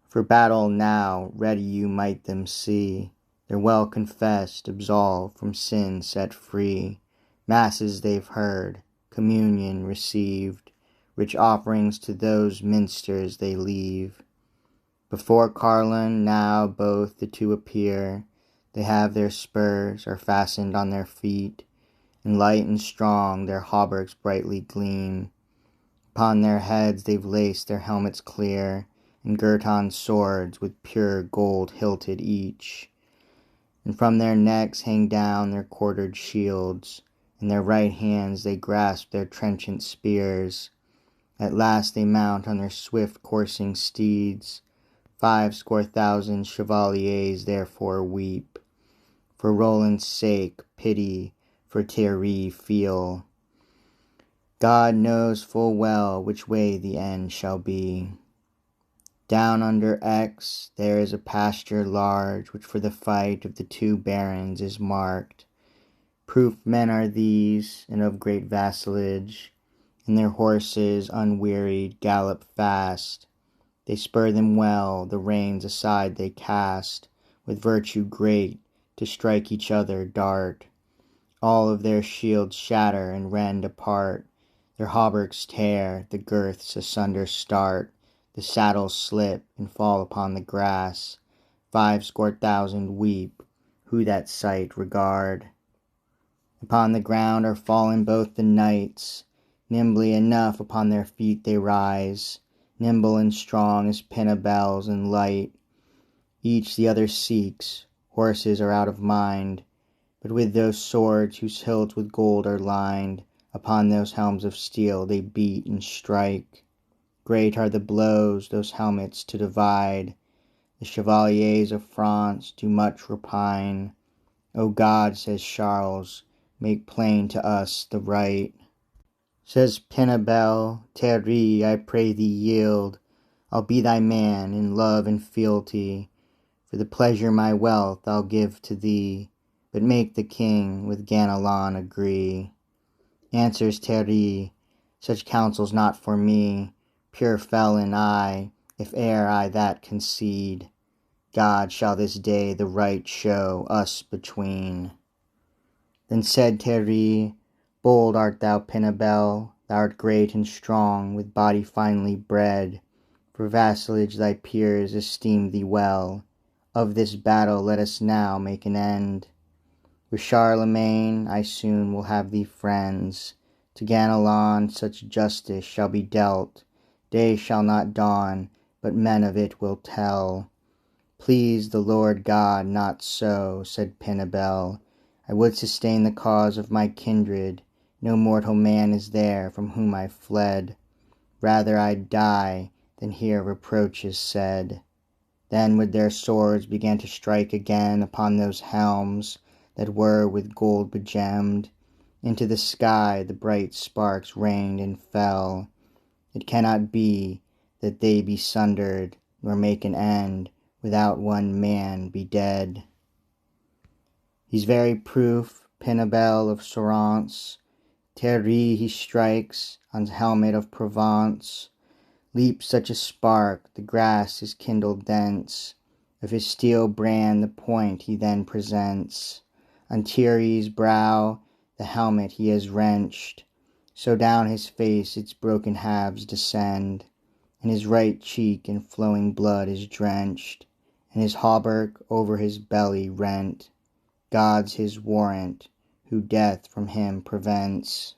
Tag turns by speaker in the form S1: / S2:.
S1: For battle now, ready you might them see, they're well confessed, absolved, from sin set free. Masses they've heard, communion received, rich offerings to those minsters they leave. Before Carlin now both the two appear, they have their spurs, are fastened on their feet, and light and strong their hauberks brightly gleam. Upon their heads they've laced their helmets clear, and girt on swords with pure gold hilted each. And from their necks hang down their quartered shields, in their right hands they grasp their trenchant spears. At last they mount on their swift coursing steeds, 50,000 chevaliers therefore weep. For Roland's sake, pity for Thierry feel. God knows full well which way the end shall be. Down under X there is a pasture large, which for the fight of the two barons is marked. Proof men are these, and of great vassalage, and their horses unwearied gallop fast. They spur them well, the reins aside they cast, with virtue great, to strike each other dart. All of their shields shatter and rend apart, their hauberks tear, the girths asunder start. The saddles slip and fall upon the grass, 50,000 weep, who that sight regard. Upon the ground are fallen both the knights, nimbly enough upon their feet they rise, nimble and strong as pinnabels and light. Each the other seeks, horses are out of mind, but with those swords whose hilts with gold are lined, upon those helms of steel they beat and strike. Great are the blows those helmets to divide, the chevaliers of France do much repine. O God, says Charles, make plain to us the right. Says Pinabel, Thierry, I pray thee yield, I'll be thy man in love and fealty. For the pleasure my wealth I'll give to thee, but make the king with Ganelon agree. Answers Thierry, such counsel's not for me, pure felon I, if e'er I that concede. God shall this day the right show us between. Then said Thierry, bold art thou, Pinabel, thou art great and strong, with body finely bred. For vassalage thy peers esteem thee well. Of this battle let us now make an end. With Charlemagne I soon will have thee friends. To Ganelon such justice shall be dealt, day shall not dawn, but men of it will tell. Please the Lord God, not so, said Pinabel. I would sustain the cause of my kindred, no mortal man is there from whom I fled. Rather I'd die than hear reproaches said. Then with their swords began to strike again upon those helms that were with gold begemmed. Into the sky the bright sparks rained and fell. It cannot be that they be sundered, nor make an end, without one man be dead. He's very proof, Pinabel of Sorance. Thierry he strikes on helmet of Provence. Leaps such a spark, the grass is kindled thence. Of his steel brand the point he then presents. On Thierry's brow the helmet he has wrenched, so down his face its broken halves descend, and his right cheek in flowing blood is drenched, and his hauberk over his belly rent. God's his warrant, who death from him prevents.